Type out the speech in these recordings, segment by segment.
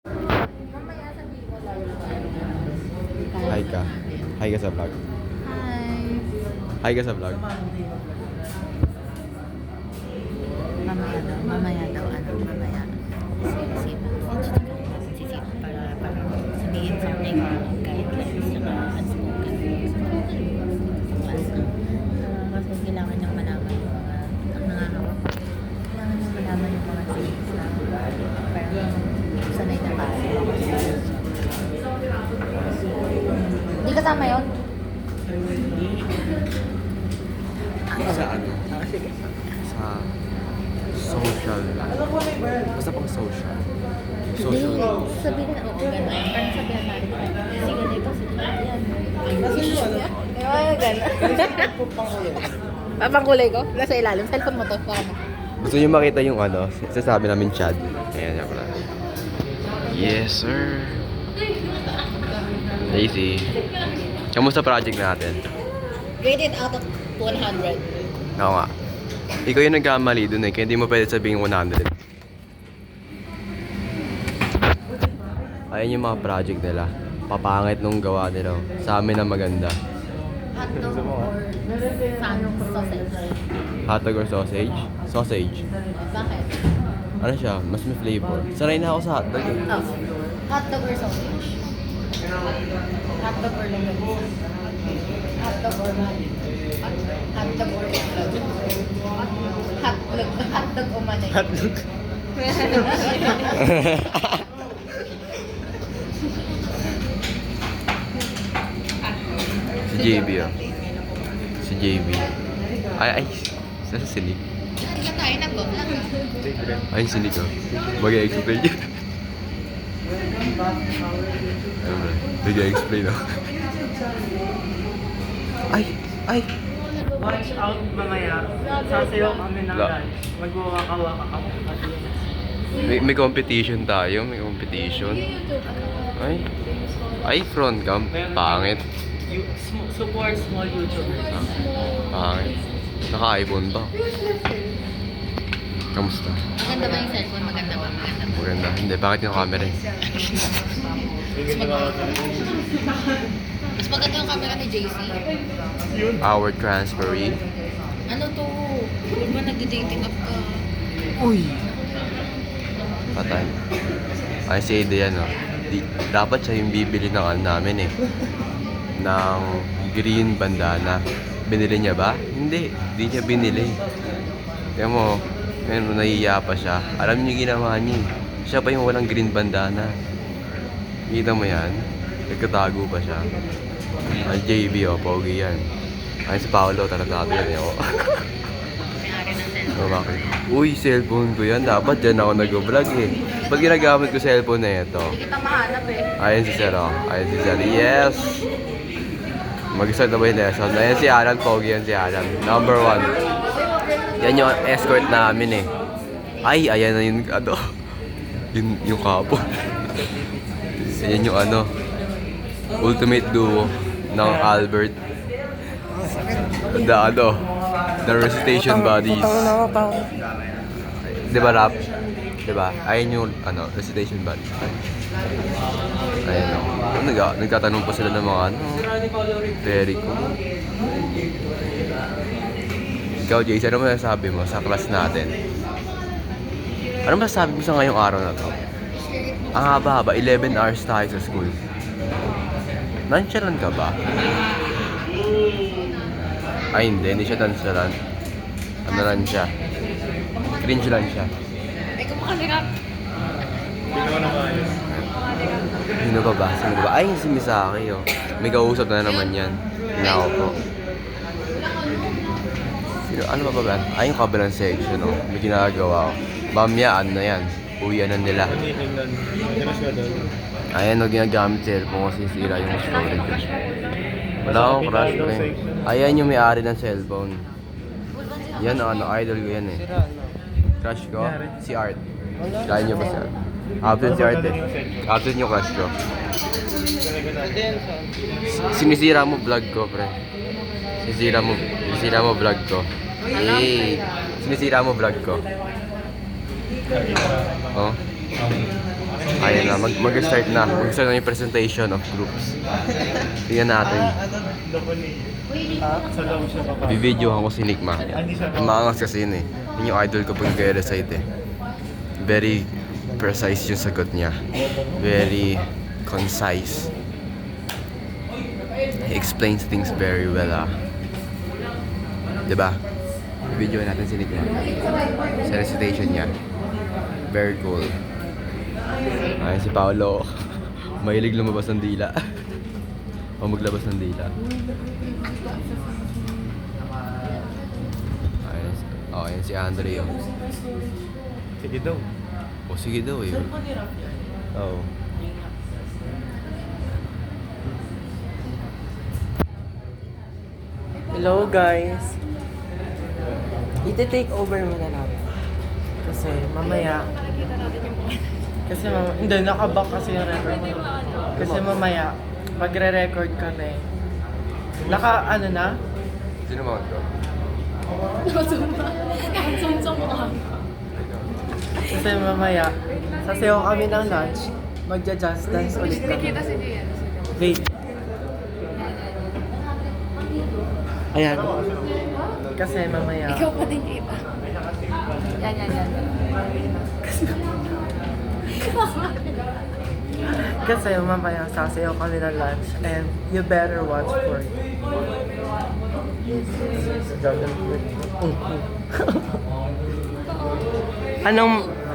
Mamaya sabihin ko lang. Hi ka. Hi ka sa vlog. Hi. Hi ka sa vlog. Mamaya daw, mamaya. Sisip para sabihin something guidelines saka unspoken. Kasi kailangan niyang malaman yung mga ang nangangawak. Kailangan niyang malaman yung mga things na parang sanay na kasi. Hindi kasama yun? Sa ano? Sa social. Basta pang social. Social. Hindi, sabihin na, oo, gano'n. Parang sabihan natin, sige ganito, sige yan. Gano'n. Papangkulay ko? Nasa ilalim. Cellphone mo to. Paano? Gusto niyo makita yung ano? Sasabi namin Chad. Ayan yan pala. Yes, sir. Daisy. Kamusta project natin? Rated out of 100. Oo nga. Ikaw yung nagkamali dun eh, kaya hindi mo pwede sabihin 100. Ayan yung mga project nila. Papangit nung gawa nila. Sa amin na maganda. Hotdog or sausage? Hotdog or sausage? Sausage. Bakit? Ano siya? Mas may flavor. Sanay na ako sa hotdog eh. Oh. Hotdog or sausage? Hotdog or longganisa? Hotdog or mani? Hotdog or itlog? Hotdog o manay? Hotdog. Si JB oh. Si JB. Ay. Sa sinig. Hindi na tayo nag-vlog. Ay, sinig oh. Mag-explain yun. Ayun bro. Mag-explain oh. Ay. Watch out mamaya. Sasayaw kami ng La- dance. Magwawaka-waka kami. May competition tayo. May competition. Ay, front cam. Pangit. Support small YouTubers. Pangit. Naka-iPhone ba? Kamusta? Maganda ba yung cellphone? Maganda ba? Maganda. Hindi, bakit yung camera eh? Mas maganda yung camera ni JC. Our transferee. Ano to? Huwag ba nagde-dating app ka? Uy! Patay. Ay, si Ede yan oh. Dapat siya yung bibili ng ano namin eh. Ng green bandana. Binili niya ba? Hindi niya binili. Kaya mo, ngayon nahiya pa siya. Alam niyo ginawa niya. Siya pa yung walang green bandana. Kita mo yan? Nagkatago pa siya. Ang JB oh, pogi yan. Ay si Paolo, talatado yan eh. May-ari ng cellphone. Bakit? Uy, cellphone ko yan. Dapat dyan ako nag-vlog eh. Pag ginagamit ko cellphone na ito. Hindi kita mahanap eh. Ayan si Sir oh. Ayan si Sir. Yes! Mag-start na ba yung lesson? Ayan si Alan, pogi yan si Alan. Number 1. Yan yung escort namin eh. Ay, ayan na yung ano. yung kapo. Ayan yung ano. Ultimate duo ng Albert. The recitation buddies. Diba rap? Diba? Ayan yung ano, recitation buddies. Ayan o. Nagtatanong pa sila ng mga ano. Very cool. Ikaw, Jace, ano masasabi mo sa class natin? Ano masasabi mo sa ngayong araw na to? Ang haba-haba, 11 hours tayo sa school. Nonchalant ka ba? Ay, hindi siya nonchalant. Ano lang siya? Cringe lang siya. Ay, kumakalikap. Sino ba ba? Sino ba? Ay, si Misaki, oh. May kausap na naman yan. Hinako po. Sino, ano ba ba? Ay, yung kabilang section, oh. May ginagawa, oh. Mamaya, ano na yan? Uwian na nila. Ayan, oh, ginagamit cellphone kasi sira yung storage. Wala akong crush ko eh. Ayan yung may-ari ng cellphone. Yan, ano, idol ko yan eh. Crush ko? Si Art. Kaya niyo ba si Art? Absent si Art eh. Absent yung crush ko. Sinisira mo vlog ko, pre. Sinisira mo vlog ko. Sinisira mo vlog ko. Oh? Ayun na, mag-start na. Mag-start na yung presentation of groups. Tingnan natin. Sa loob siya pa. Bibidyohan ko si Nikma. Maangas kasi yun eh. Yun yung idol ko pag nag-recite eh. Very precise yung sagot niya. Very concise. He explains things very well Diba? Bibidyohan natin si Nikma. Sa recitation niya. Very cool. Ayun si Paolo. Mahilig lumabas ng dila. O maglabas ng dila. Ayun si Andre oh. Sige daw. O sige daw eh. Oo. Hello guys! Iti-take over muna namin. Kasi mamaya... Hindi, nakaback kasi yung record mo. Kasi mamaya, magre-record kami. Ano na? Sino mga ito? Kasi mamaya, sasayaw kami ng lunch, magja-just dance ulit kami. Wait. Ayan. Kasi mamaya... Ikaw pa din kita. Yan. Kasi mamaya sasayaw kami ng lunch and you better watch for it.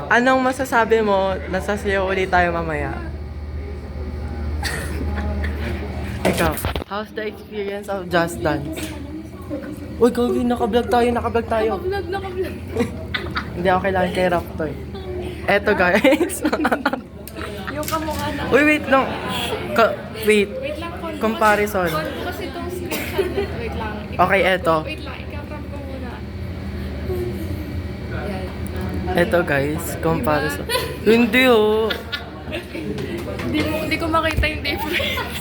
Anong masasabi mo na sasayaw ulit tayo mamaya? Ikaw, how's the experience of Just Dance? Uy, Kogi, naka-vlog tayo. Nakablog. Hindi ako kailangan kay Raptor. Eto guys. Yung kamukha na. Uy, wait lang. Wait. Wait lang, Comparison. Kon ko kasi itong screenshot na. Wait lang. Okay, eto. Wait lang, ikakrap ko muna. Yan. Eto guys, comparison. Hindi oh. Hindi ko makita yung difference.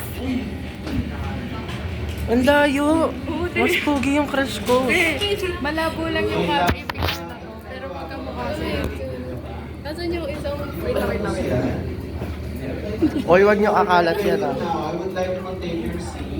Ang layo. Mas pogi yung crush ko. Malabo lang yung picture na to. Pero magkamukha sa'yo. Nasaan yung isang... Wait lang. Oy, wag niyo akalat yan ah. I would like to continue your seat.